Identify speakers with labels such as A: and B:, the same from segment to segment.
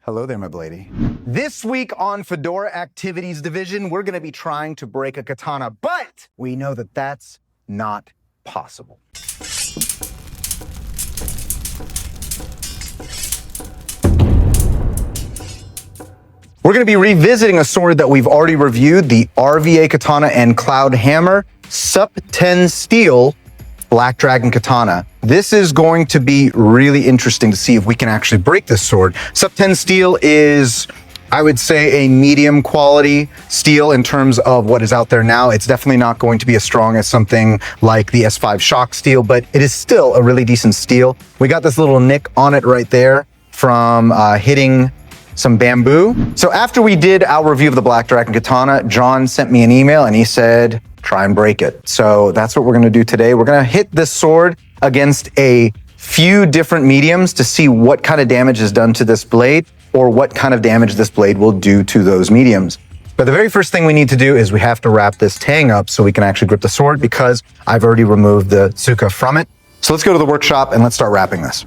A: Hello there, my bladey. This week on Fedora Activities Division, we're going to be trying to break a katana, but we know that that's not possible. We're going to be revisiting a sword that we've already reviewed, the RVA Katana and Cloud Hammer SUP10 Steel Black Dragon Katana. This is going to be really interesting to see if we can actually break this sword. SUP10 Steel is, I would say, a medium quality steel in terms of what is out there now. It's definitely not going to be as strong as something like the S5 Shock steel, but it is still a really decent steel. We got this little nick on it right there from hitting some bamboo. So after we did our review of the Black Dragon Katana, John sent me an email and he said, try and break it. So that's what we're gonna do today. We're gonna hit this sword against a few different mediums to see what kind of damage is done to this blade or what kind of damage this blade will do to those mediums. But the very first thing we need to do is we have to wrap this tang up so we can actually grip the sword because I've already removed the tsuka from it. So let's go to the workshop and let's start wrapping this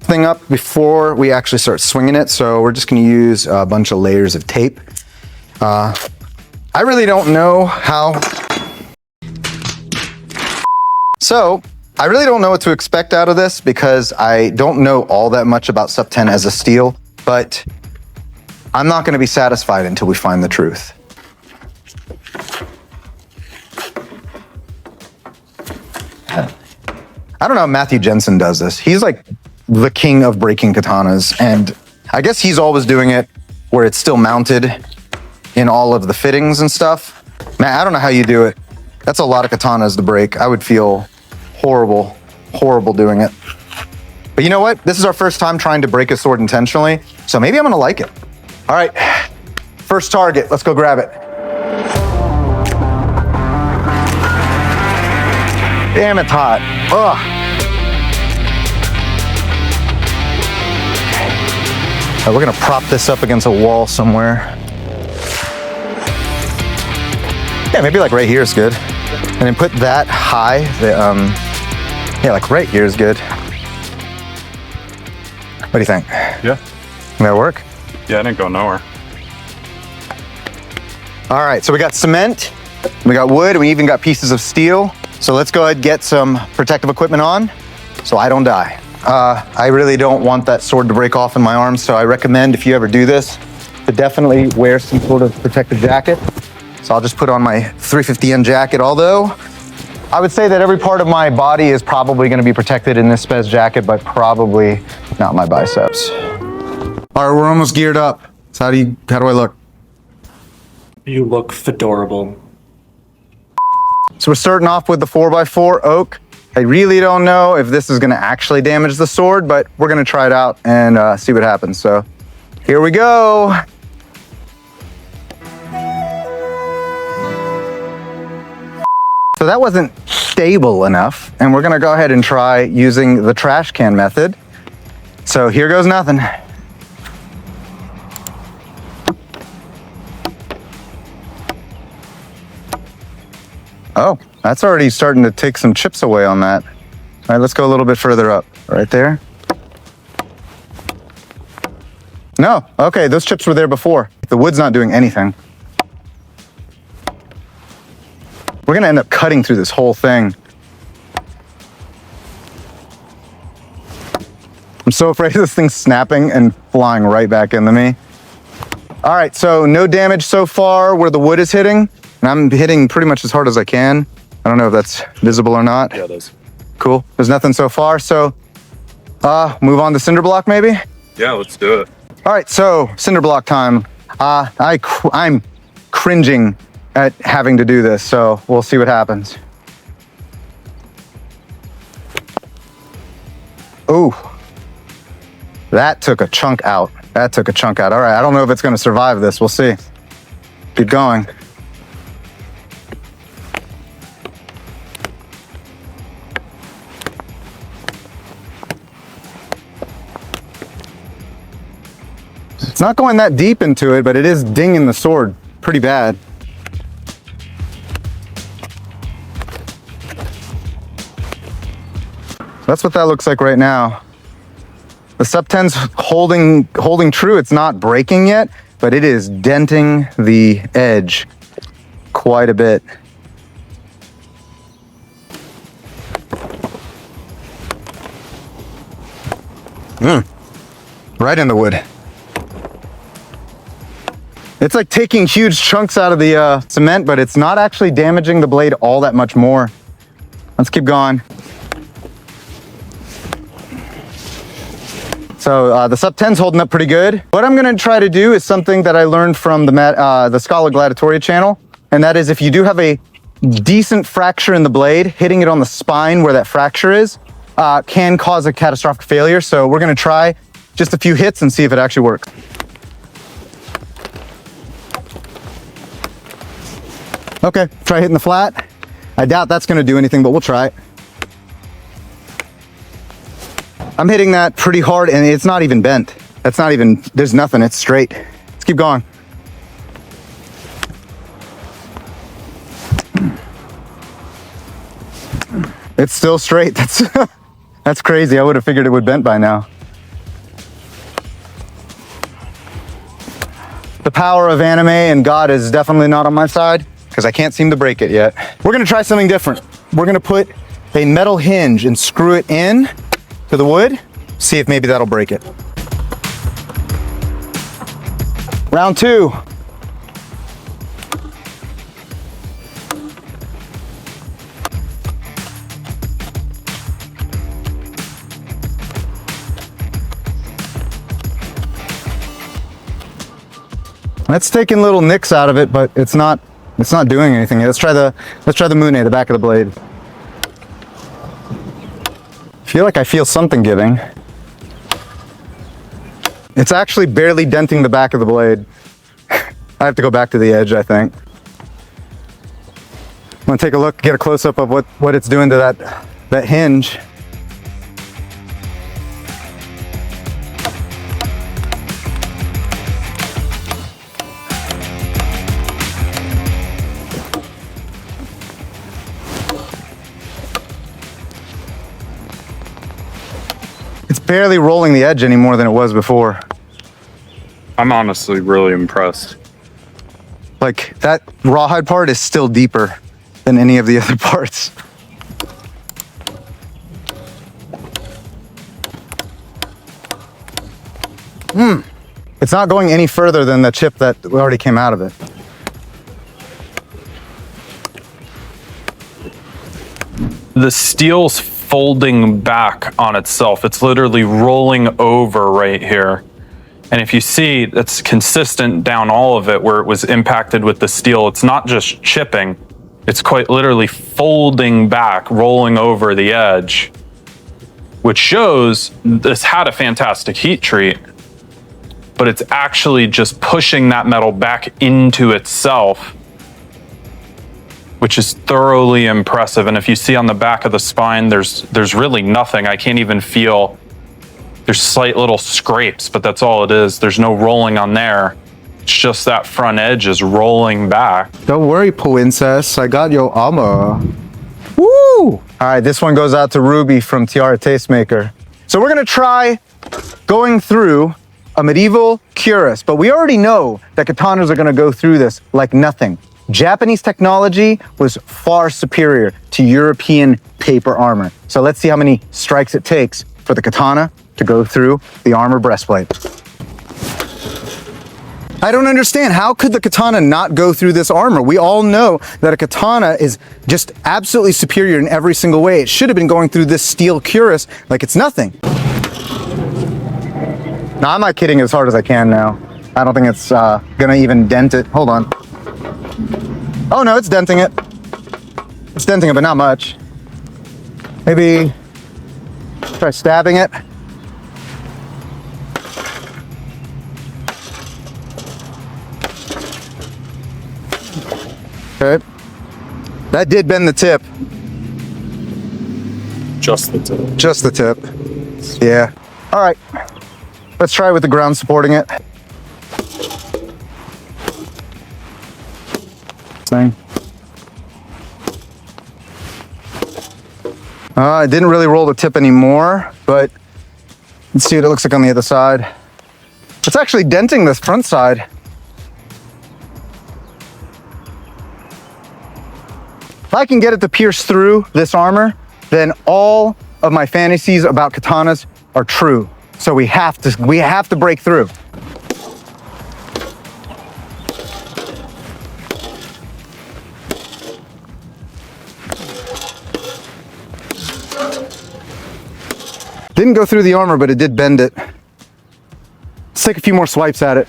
A: thing up before we actually start swinging it. So we're just going to use a bunch of layers of tape. I really don't know how. So I really don't know what to expect out of this because I don't know all that much about SUP10 as a steel, but I'm not going to be satisfied until we find the truth. I don't know how Matthew Jensen does this. He's like the king of breaking katanas, and I guess he's always doing it where it's still mounted in all of the fittings and stuff. Man, I don't know how you do it. That's a lot of katanas to break. I would feel horrible doing it. But you know what? This is our first time trying to break a sword intentionally, so maybe I'm gonna like it. All right, first target, let's go grab it. Damn, it's hot. Ugh. All right, we're gonna prop this up against a wall somewhere. Yeah, maybe like right here is good. And then put that high, yeah, like right here is good. What do you think?
B: Yeah.
A: That'll work?
B: Yeah, I didn't go nowhere.
A: All right, so we got cement, we got wood, and we even got pieces of steel. So let's go ahead and get some protective equipment on so I don't die. I really don't want that sword to break off in my arm, so I recommend if you ever do this, to definitely wear some sort of protective jacket. So I'll just put on my 350N jacket, although I would say that every part of my body is probably gonna be protected in this Spez jacket, but probably not my biceps. All right, we're almost geared up. So how do I look?
C: You look fedorable.
A: So we're starting off with the 4x4 oak. I really don't know if this is gonna actually damage the sword, but we're gonna try it out and see what happens. So here we go. So that wasn't stable enough, and we're gonna go ahead and try using the trash can method. So here goes nothing. Oh, that's already starting to take some chips away on that. All right, let's go a little bit further up. Right there. No, okay, those chips were there before. The wood's not doing anything. We're gonna end up cutting through this whole thing. I'm so afraid of this thing snapping and flying right back into me. All right, so no damage so far where the wood is hitting. And I'm hitting pretty much as hard as I can. I don't know if that's visible or not.
B: Yeah, it is.
A: Cool, there's nothing so far. So move on to cinder block maybe?
B: Yeah, let's do it.
A: All right, so cinder block time. I'm cringing at having to do this, so we'll see what happens. Ooh, that took a chunk out. That took a chunk out. All right, I don't know if it's gonna survive this. We'll see. Keep going. It's not going that deep into it, but it is dinging the sword pretty bad. That's what that looks like right now. The SUP10's holding true. It's not breaking yet, but it is denting the edge quite a bit. Right in the wood. It's like taking huge chunks out of the cement, but it's not actually damaging the blade all that much more. Let's keep going. So the SUP10's holding up pretty good. What I'm gonna try to do is something that I learned from the Scala Gladiatoria channel, and that is if you do have a decent fracture in the blade, hitting it on the spine where that fracture is can cause a catastrophic failure. So we're gonna try just a few hits and see if it actually works. Okay, try hitting the flat. I doubt that's gonna do anything, but we'll try it. I'm hitting that pretty hard and it's not even bent. That's not even, there's nothing, it's straight. Let's keep going. It's still straight. That's crazy. I would have figured it would bent by now. The power of anime and God is definitely not on my side because I can't seem to break it yet. We're gonna try something different. We're gonna put a metal hinge and screw it in to the wood, see if maybe that'll break it. Round two. That's taking little nicks out of it, but it's not doing anything. Let's try the Mune, the back of the blade. I feel something giving. It's actually barely denting the back of the blade. I have to go back to the edge, I think. I'm gonna take a look, get a close-up of what it's doing to that hinge. It's barely rolling the edge any more than it was before.
B: I'm honestly really impressed.
A: Like, that rawhide part is still deeper than any of the other parts. It's not going any further than the chip that already came out of it.
B: The steel's folding back on itself. It's literally rolling over right here. And if you see, it's consistent down all of it where it was impacted with the steel. It's not just chipping. It's quite literally folding back, rolling over the edge, which shows this had a fantastic heat treat, but it's actually just pushing that metal back into itself, which is thoroughly impressive. And if you see on the back of the spine, there's really nothing. I can't even feel, there's slight little scrapes, but that's all it is. There's no rolling on there. It's just that front edge is rolling back.
A: Don't worry, Princess. I got your armor. Woo! All right, this one goes out to Ruby from Tiara Tastemaker. So we're gonna try going through a medieval cuirass, but we already know that katanas are gonna go through this like nothing. Japanese technology was far superior to European paper armor. So let's see how many strikes it takes for the katana to go through the armor breastplate. I don't understand. How could the katana not go through this armor? We all know that a katana is just absolutely superior in every single way. It should have been going through this steel cuirass like it's nothing. No, I'm not kidding as hard as I can now. I don't think it's gonna even dent it. Hold on. Oh no, it's denting it. It's denting it, but not much. Maybe try stabbing it. Okay. That did bend the tip.
B: Just the tip.
A: Just the tip. Yeah. All right. Let's try with the ground supporting it. Thing. It didn't really roll the tip anymore, but Let's see what it looks like on the other side. It's actually denting this front side. If I can get it to pierce through this armor, then all of my fantasies about katanas are true. So we have to break through. Didn't go through the armor, but it did bend it. Let's take a few more swipes at it.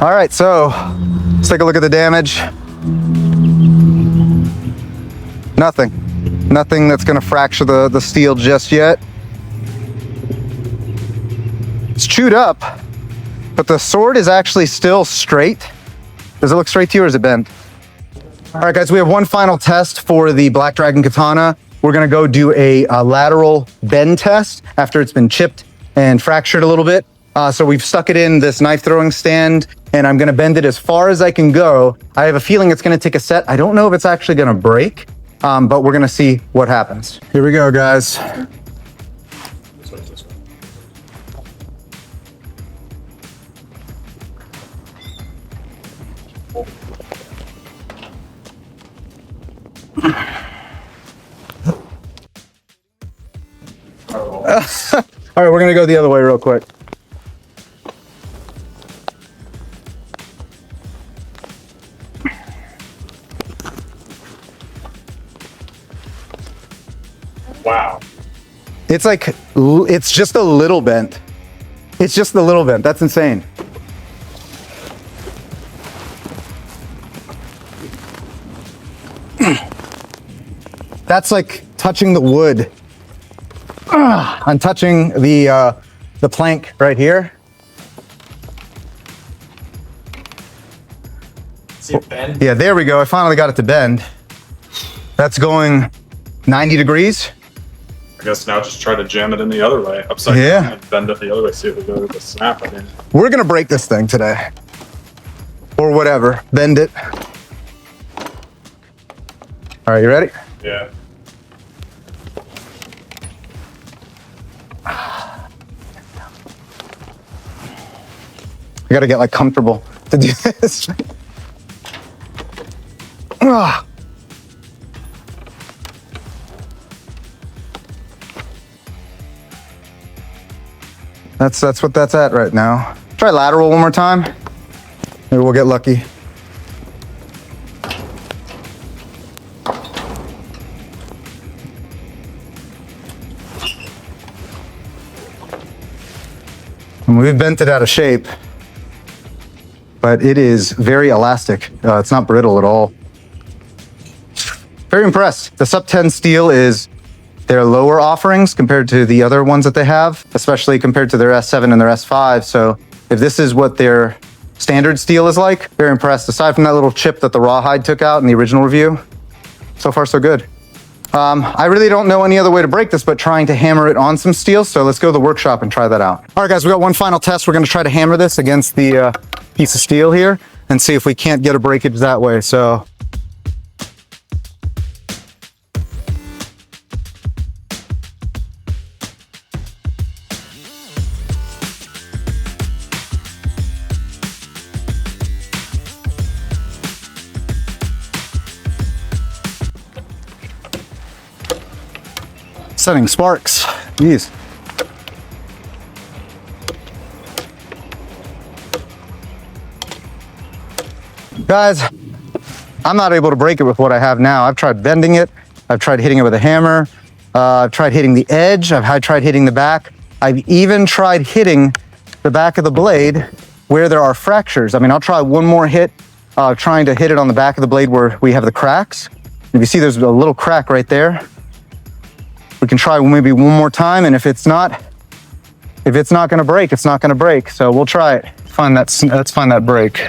A: All right, so let's take a look at the damage. Nothing that's gonna fracture the steel just yet. It's chewed up, but the sword is actually still straight. Does it look straight to you or is it bent? All right, guys, we have one final test for the Black Dragon Katana. We're gonna go do a lateral bend test after it's been chipped and fractured a little bit. So we've stuck it in this knife throwing stand and I'm gonna bend it as far as I can go. I have a feeling it's gonna take a set. I don't know if it's actually gonna break, but we're gonna see what happens. Here we go, guys. All right, we're gonna go the other way real quick.
C: Wow.
A: It's just a little bent. It's just a little bent. That's insane. That's like touching the wood. I'm touching the plank right here.
C: See it bend?
A: Yeah, there we go. I finally got it to bend. That's going 90 degrees.
D: I guess now just try to jam it in the other way, upside down, and bend it the other way, see if it goes to snap. I mean,
A: We're gonna break this thing today. Or whatever, bend it. All right, you ready?
D: yeah.
A: I gotta get like comfortable to do this. Ah. That's what that's at right now. Try lateral one more time. Maybe we'll get lucky. And we've bent it out of shape, but it is very elastic. It's not brittle at all. Very impressed. The SUP10 steel is their lower offerings compared to the other ones that they have, especially compared to their S7 and their S5. So if this is what their standard steel is like, very impressed. Aside from that little chip that the rawhide took out in the original review, so far so good. I really don't know any other way to break this but trying to hammer it on some steel. So let's go to the workshop and try that out. All right, guys, we got one final test. We're gonna try to hammer this against the piece of steel here and see if we can't get a breakage that way. So setting sparks. Jeez. Guys, I'm not able to break it with what I have now. I've tried bending it. I've tried hitting it with a hammer. I've tried hitting the edge. I've tried hitting the back. I've even tried hitting the back of the blade where there are fractures. I mean, I'll try one more hit, trying to hit it on the back of the blade where we have the cracks. If you see, there's a little crack right there. We can try maybe one more time, and if it's not gonna break, it's not gonna break. So we'll try it. Let's find that break.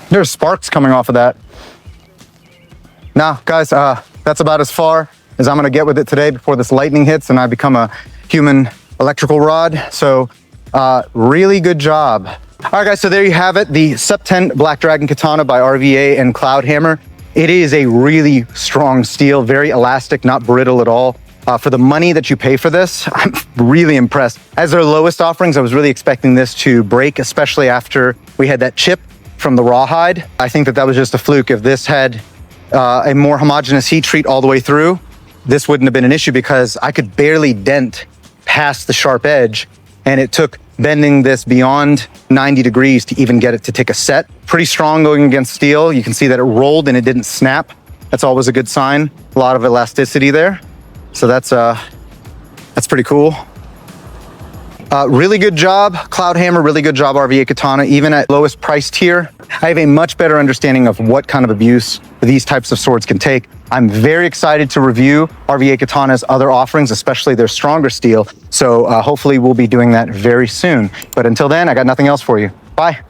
A: There's sparks coming off of that. Now, guys, that's about as far as I'm gonna get with it today before this lightning hits and I become a human electrical rod. So Really good job. All right, guys, so there you have it. The SUP10 Black Dragon Katana by RVA and Cloud Hammer. It is a really strong steel, very elastic, not brittle at all. For the money that you pay for this, I'm really impressed. As their lowest offerings, I was really expecting this to break, especially after we had that chip from the rawhide. I think that that was just a fluke. If this had a more homogeneous heat treat all the way through, this wouldn't have been an issue because I could barely dent past the sharp edge, and it took bending this beyond 90 degrees to even get it to take a set. Pretty strong going against steel. You can see that it rolled and it didn't snap. That's always a good sign. A lot of elasticity there. So that's pretty cool. Really good job, Cloud Hammer, really good job, RVA Katana. Even at lowest price tier, I have a much better understanding of what kind of abuse these types of swords can take. I'm very excited to review RVA Katana's other offerings, especially their stronger steel. So hopefully we'll be doing that very soon. But until then, I got nothing else for you. Bye.